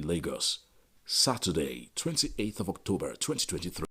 Lagos. Saturday, 28th of October, 2023.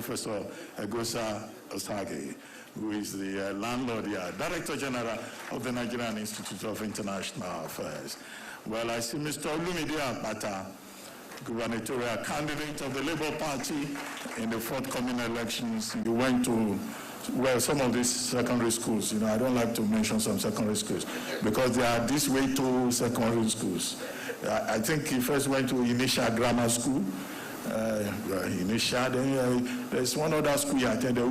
Professor Egosa Osage, who is the landlord here, Director General of the Nigerian Institute of International Affairs. Well, I see Mr. Olumide Apata, gubernatorial candidate of the Labour Party in the forthcoming elections. You went to well, some of these secondary schools, I don't like to mention some secondary schools because they are this way to secondary schools. I think he first went to Initial Grammar School. Initial, then there's one other school he attended,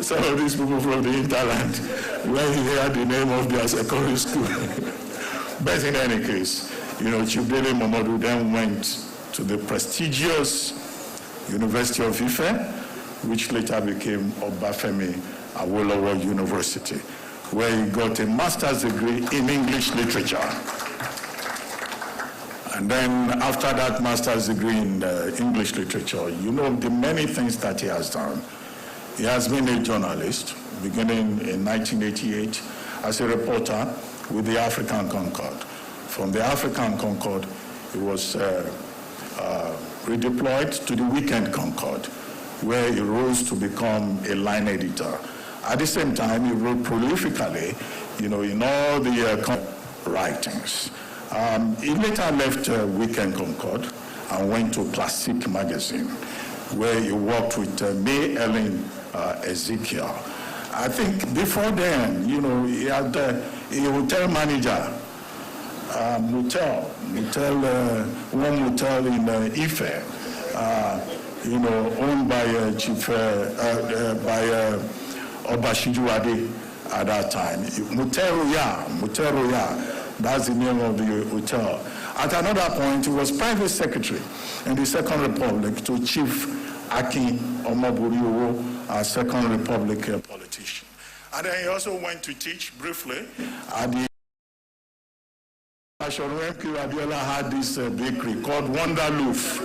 some of these people from the hinterland, when he heard the name of their secondary school. But in any case, Chief Dele Momodu then went to the prestigious University of Ife, which later became Obafemi Awolowo University, where he got a master's degree in English literature. And then after that master's degree in English literature, the many things that he has done. He has been a journalist, beginning in 1988 as a reporter with the African Concord. From the African Concord, he was redeployed to the Weekend Concord, where he rose to become a line editor. At the same time, he wrote prolifically, in all the writings. He later left Weekend Concord and went to Classic magazine, where he worked with May Ellen Ezekiel. I think before then, he had a hotel manager, one motel in Ife, owned by Chief by Obashijuwade at that time. Motel Royal, that's the name of the hotel. At another point, he was private secretary in the Second Republic to Chief Akin Omoburiwo, a Second Republic politician. And then he also went to teach briefly at the Abiola had this bakery called Wonder Loaf.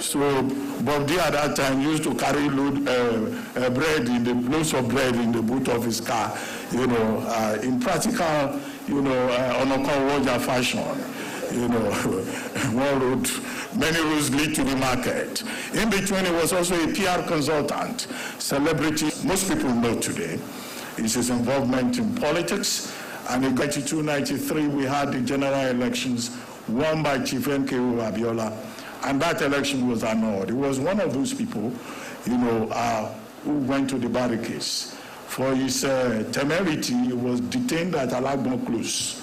So Bob D at that time used to carry loads of bread in the boot of his car, in practical, Onokan fashion. One road, many roads lead to the market. In between, he was also a PR consultant, celebrity. Most people know today is his involvement in politics. And in 92-93, we had the general elections won by Chief N.K.O. Abiola. And that election was annulled. He was one of those people, who went to the barricades. For his temerity, he was detained at Alagbon Close.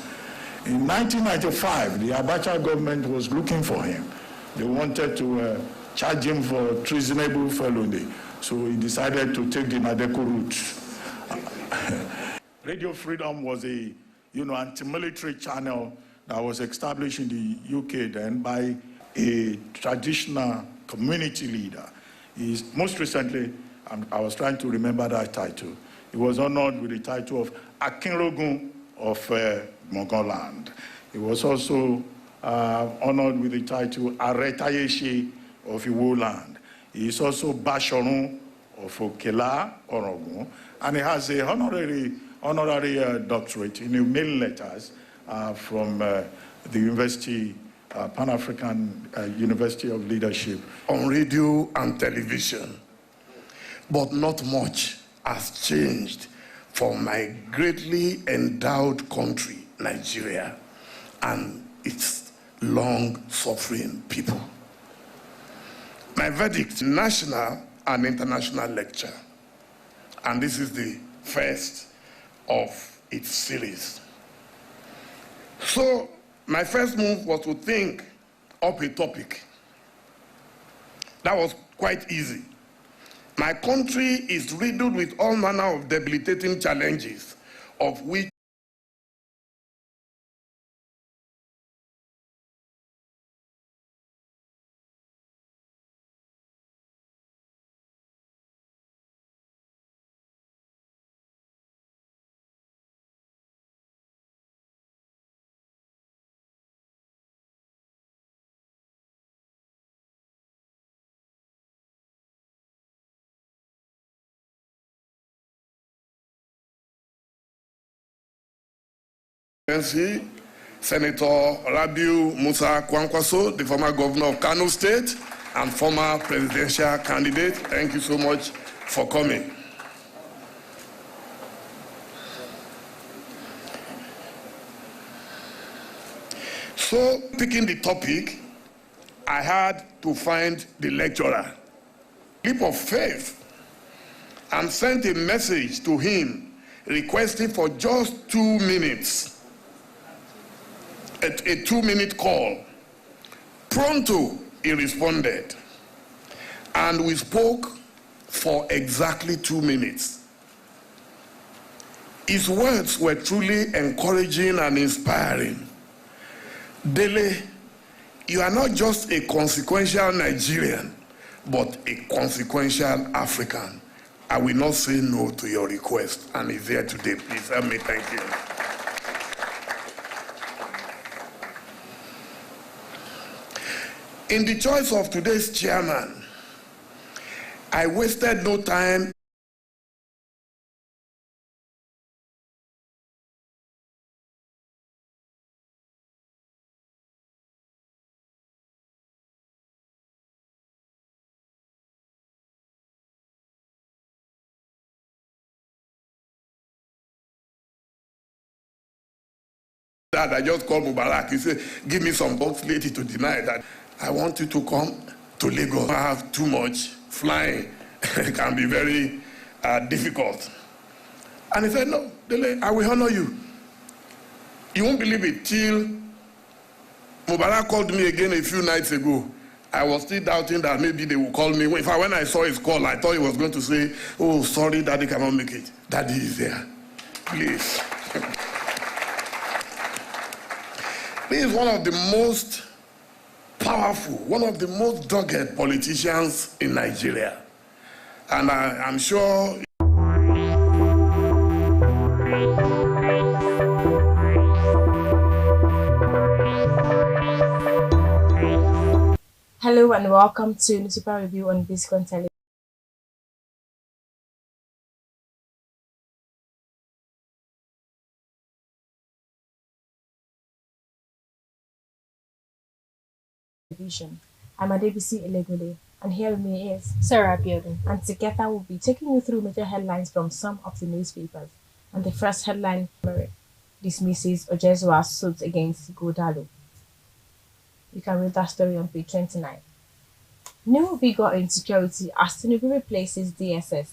In 1995, the Abacha government was looking for him. They wanted to charge him for treasonable felony. So he decided to take the Nadeko route. Radio Freedom was a, anti-military channel that was established in the UK then by a traditional community leader. Most recently, I was trying to remember that title. He was honored with the title of Akinrogun of Mogoland. He was also honored with the title Aretayeshe of Iwo Land. He is also Bashorun of Okela, Orogun, and he has a honorary doctorate in email letters from the University, Pan-African University of Leadership. On radio and television, but not much has changed for my greatly endowed country, Nigeria, and its long-suffering people. My verdict, national and international lecture, and this is the first of its series. So, my first move was to think up a topic. That was quite easy. My country is riddled with all manner of debilitating challenges, of which Senator Rabiu Musa Kwankwaso, the former governor of Kano State and former presidential candidate. Thank you so much for coming. So, picking the topic, I had to find the lecturer. Leap of faith, and sent a message to him requesting for just 2 minutes, a 2-minute call. Pronto, he responded, and we spoke for exactly 2 minutes. His words were truly encouraging and inspiring. Dele, you are not just a consequential Nigerian, but a consequential African. I will not say no to your request, and he's here today. Please help me thank you. In the choice of today's chairman, I wasted no time that. I just called Mubarak. He said, give me some box lady to deny that. I want you to come to Lagos. I have too much flying. It can be very difficult. And he said, no, Dele, I will honor you. You won't believe it, till Mubarak called me again a few nights ago. I was still doubting that maybe they will call me. In fact, when I saw his call, I thought he was going to say, oh, sorry, Daddy cannot make it. Daddy is there. Please. He is one of the most powerful, one of the most dogged politicians in Nigeria. And I'm sure... Hello and welcome to Newspaper Review on Biscon Tv. I'm Adebisi Elegole, and here with me is Sarah Abiodun, and together we'll be taking you through major headlines from some of the newspapers. And the first headline: dismisses Ojezuwa's suit against Godalo. You can read that story on page 29. New vigor in security as Tinubu replaces DSS,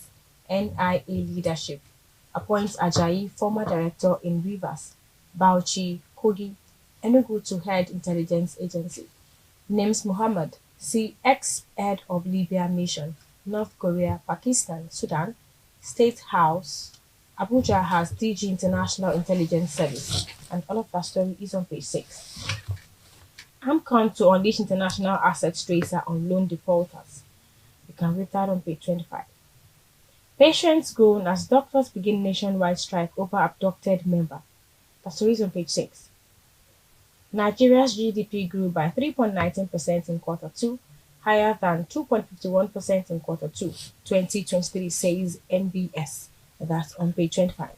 NIA leadership, appoints Ajayi, former director in Rivers, Bauchi, Kogi, Enugu to head intelligence agency. Names Muhammad, ex-head of Libya mission, North Korea, Pakistan, Sudan, State House, Abuja has DG International Intelligence Service, and all of that story is on page 6. AMCON to unleash international assets tracer on loan defaulters. You can read that on page 25. Patients groan as doctors begin nationwide strike over abducted member. That story is on page 6. Nigeria's GDP grew by 3.19% in quarter 2, higher than 2.51% in quarter 2, 2023, says NBS. That's on page 25.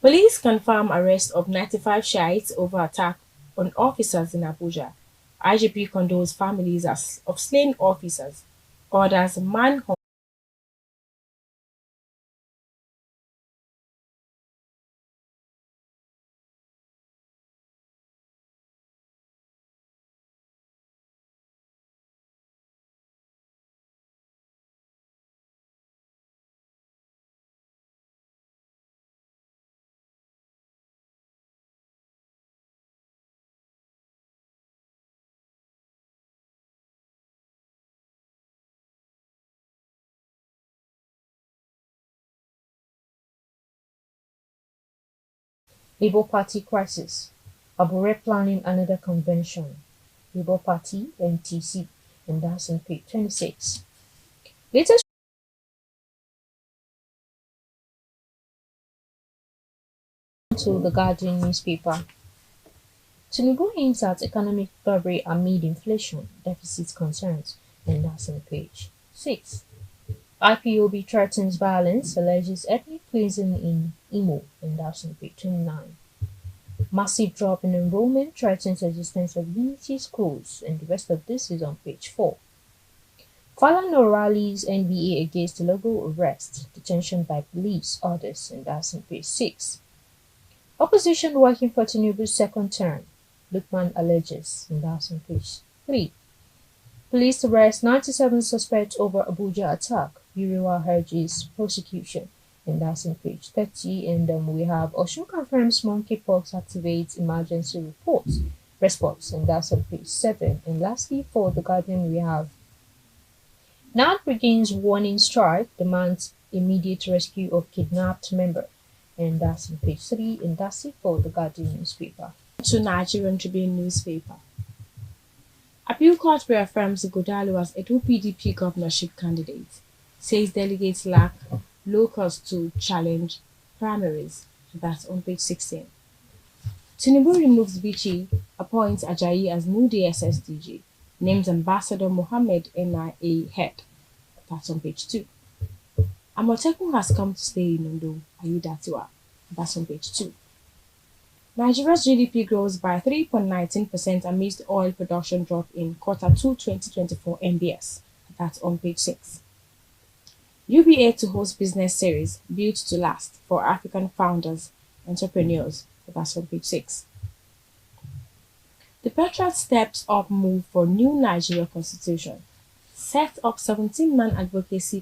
Police confirm arrest of 95 Shiites over attack on officers in Abuja. IGP condoles families of slain officers, orders manhunt. Labour Party crisis. Abure planning another convention. Labour Party, NTC, and that's on page 26. Latest to the Guardian newspaper. Tinubu hints at economic recovery amid inflation, deficit concerns, and that's on page 6. IPOB threatens violence, alleges ethnic cleansing in Imo, and that's on page 29. Massive drop in enrollment threatens existence of unity schools, and the rest of this is on page 4. Falana rallies NBA against logo arrest, detention by police, orders, and that's on page 6. Opposition working for Tinubu's second term, Lukman alleges, and that's on page 3. Police arrest 97 suspects over Abuja attack. Uriwa urges prosecution. And that's on page 30. And we have Osun confirms monkeypox activates emergency reports response. And that's on page 7. And lastly, for The Guardian, we have NAD begins warning strike, demands immediate rescue of kidnapped member. And that's on page 3. And that's it for The Guardian newspaper. To Nigerian Tribune newspaper. Appeal Court reaffirms Godalo as Edo PDP governorship candidate, says delegates lack locals to challenge primaries. That's on page 16. Tinubu removes Bichi, appoints Ajayi as new DSS DG, names Ambassador Mohammed NIA head. That's on page 2. Amotekun has come to stay in Ondo, Ayudatiwa. That's on page 2. Nigeria's GDP grows by 3.19% amidst oil production drop in Q2 2024 MBS. That's on page 6. UBA to host business series Built to Last for African founders, entrepreneurs. That's on page 6. The Patriot steps up move for new Nigeria constitution. Set up 17-man advocacy.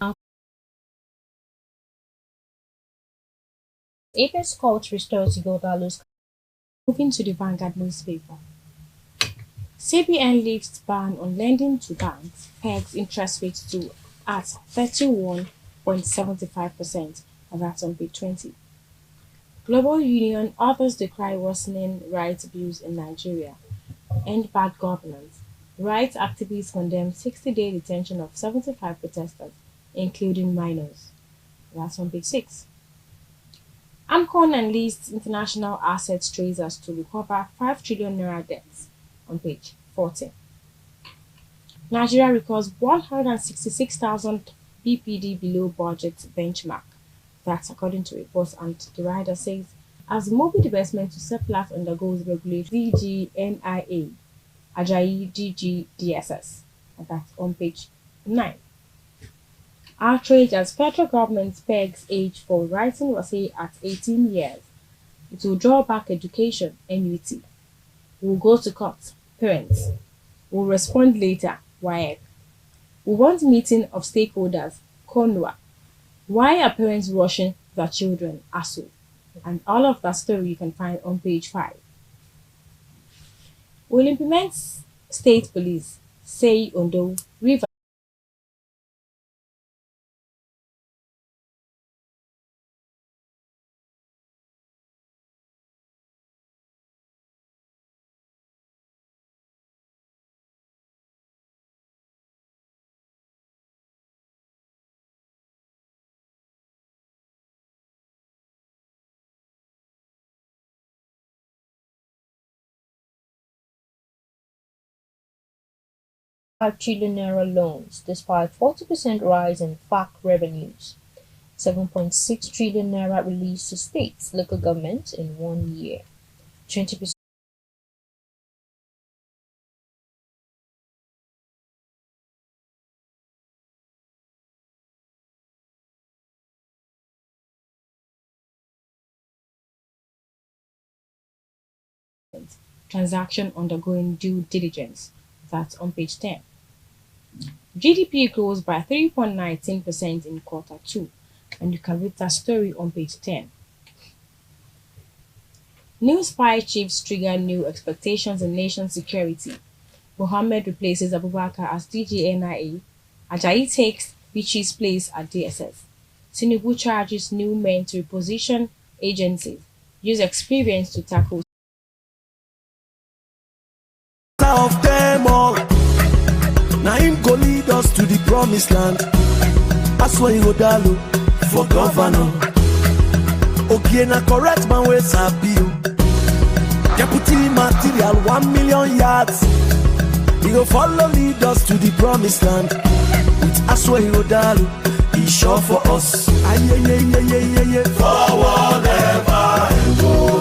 Apex Court restores Godalo's. Moving to the Vanguard newspaper. CBN lifts ban on lending to banks, pegs interest rates to at 31.75%, and that's on page 20. Global Union authors decry worsening rights abuse in Nigeria. End bad governance. Rights activists condemn 60-day detention of 75 protesters, including minors. That's on page 6. AMCON enlists international assets tracers to recover 5 trillion naira debts on page 14. Nigeria records 166,000 BPD below budget benchmark. That's according to reports, and the rider says as mobile divestment to surplus undergoes regulatory DGNIA, Ajayi DG DSS. And that's on page 9. Outrage as federal government pegs age for writing Wase at 18 years. It will draw back education, NUT. We'll go to court, parents. We'll respond later, WAEC. We want meeting of stakeholders, Konwa. Why are parents rushing their children, ASU? And all of that story you can find on page 5. We'll implement state police, say Ondo, River. Trillion loans, despite 40% rise in FAC revenues. 7.6 trillion naira released to states, local government in 1 year. 20% transaction undergoing due diligence. That's on page 10. GDP grows by 3.19% in Q2, and you can read that story on page 10. New spy chiefs trigger new expectations in nation security. Mohammed replaces Abubakar as DGNIA. Ajayi takes Bichi's place at DSS. Tinubu charges new men to reposition agencies. Use experience to tackle of them all. Now him go lead us to the promised land. That's why you go for governor. Okay, na correct man we sabi o. Deputy material 1 million yards. He go follow lead us to the promised land. With Aswa Irodalu, he sure for us. Aye. Forward ever and go.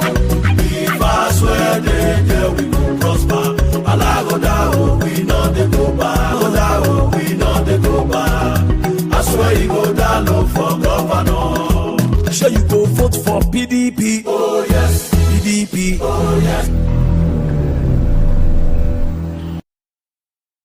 If Aswa there we go prosper. Alagoda, we know they go back. Alagoda, we know they go back. Aswa Irodalu for governor. Sure you go vote for PDP. Oh yes, PDP. Oh yes.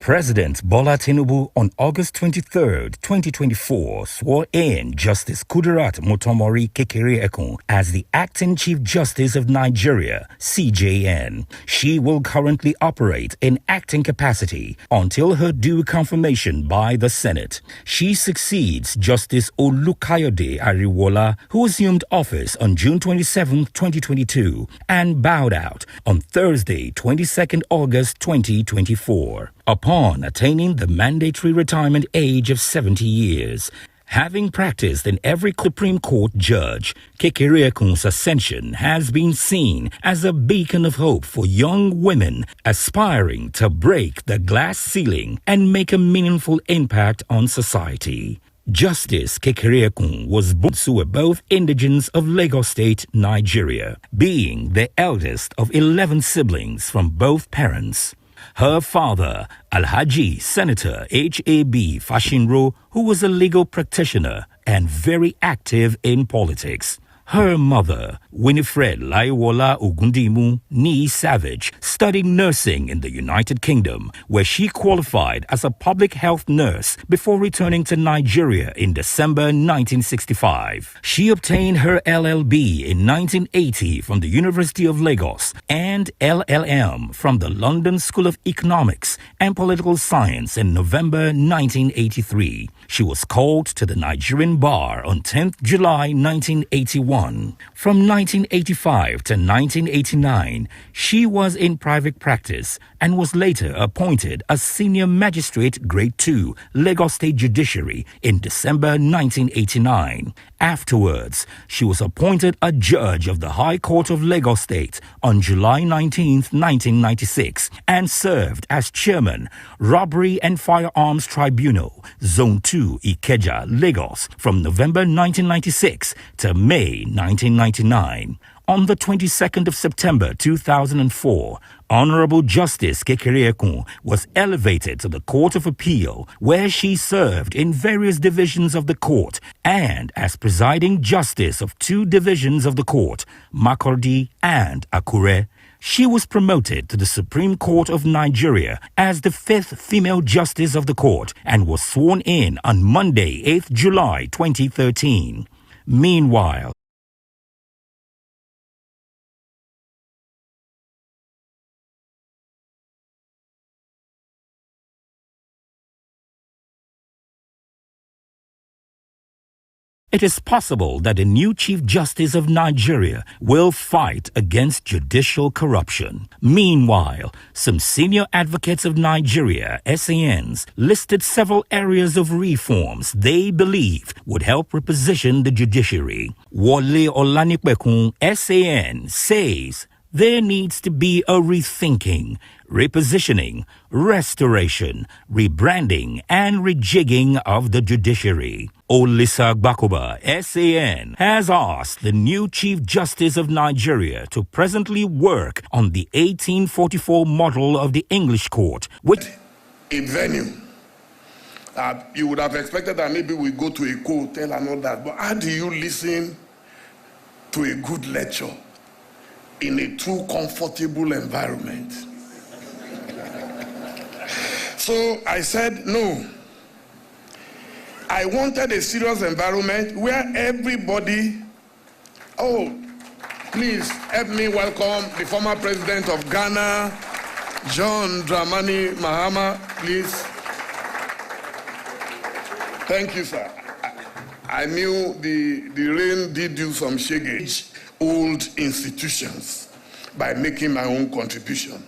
President Bola Tinubu on August 23, 2024, swore in Justice Kudirat Motomori Kekere-Ekun as the acting Chief Justice of Nigeria, CJN. She will currently operate in acting capacity until her due confirmation by the Senate. She succeeds Justice Olukayode Ariwola, who assumed office on June 27, 2022, and bowed out on Thursday, 22nd August 2024. Upon attaining the mandatory retirement age of 70 years. Having practiced in every Supreme Court judge, Kekere-Ekun's ascension has been seen as a beacon of hope for young women aspiring to break the glass ceiling and make a meaningful impact on society. Justice Kekere-Ekun was born to both indigents of Lagos State, Nigeria, being the eldest of 11 siblings from both parents. Her father, Alhaji Senator H.A.B. Fashinro, who was a legal practitioner and very active in politics. Her mother, Winifred Laiwola Ogundimu Nee Savage, studied nursing in the United Kingdom, where she qualified as a public health nurse before returning to Nigeria in December 1965. She obtained her LLB in 1980 from the University of Lagos and LLM from the London School of Economics and Political Science in November 1983. She was called to the Nigerian bar on 10th July 1981. From 1985 to 1989, she was in private practice and was later appointed a senior magistrate grade 2, Lagos State Judiciary in December 1989. Afterwards, she was appointed a judge of the High Court of Lagos State on July 19, 1996, and served as chairman, Robbery and Firearms Tribunal, Zone 2, Ikeja, Lagos, from November 1996 to May 1999. On the 22nd of September 2004, Honorable Justice Kekere-Ekun was elevated to the Court of Appeal, where she served in various divisions of the court and as presiding justice of 2 divisions of the court, Makurdi and Akure. She was promoted to the Supreme Court of Nigeria as the 5th female justice of the court and was sworn in on Monday, 8th July 2013. Meanwhile, it is possible that a new Chief Justice of Nigeria will fight against judicial corruption. Meanwhile, some senior advocates of Nigeria, SANs, listed several areas of reforms they believe would help reposition the judiciary. Wole Olanipekun, SAN, says there needs to be a rethinking, repositioning, restoration, rebranding, and rejigging of the judiciary. Olisa Bakoba, SAN, has asked the new Chief Justice of Nigeria to presently work on the 1844 model of the English court, which a venue. You would have expected that maybe we go to a hotel and all that, but how do you listen to a good lecture in a too comfortable environment? So I said no. I wanted a serious environment where everybody, please help me welcome the former president of Ghana, John Dramani Mahama, please. Thank you, sir. I knew the rain did do some shagage old institutions by making my own contribution.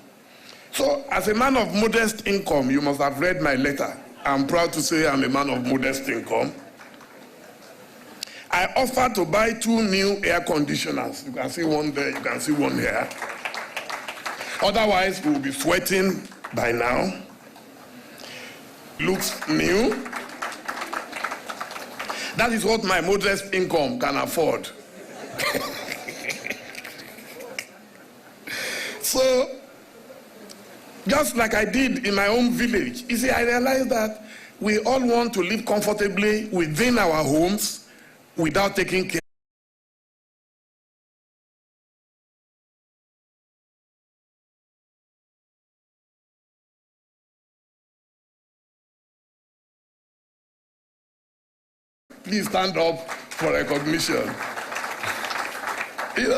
So, as a man of modest income, you must have read my letter. I'm proud to say I'm a man of modest income. I offered to buy 2 new air conditioners. You can see one there, you can see one here. Otherwise, we'll be sweating by now. Looks new. That is what my modest income can afford. So, just like I did in my own village, you see, I realized that we all want to live comfortably within our homes without taking care please stand up for recognition.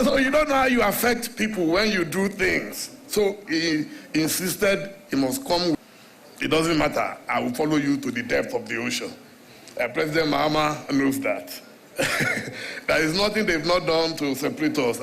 So you don't know how you affect people when you do things. So he insisted he must come. It doesn't matter. I will follow you to the depth of the ocean. President Mahama knows that. There is nothing they've not done to separate us.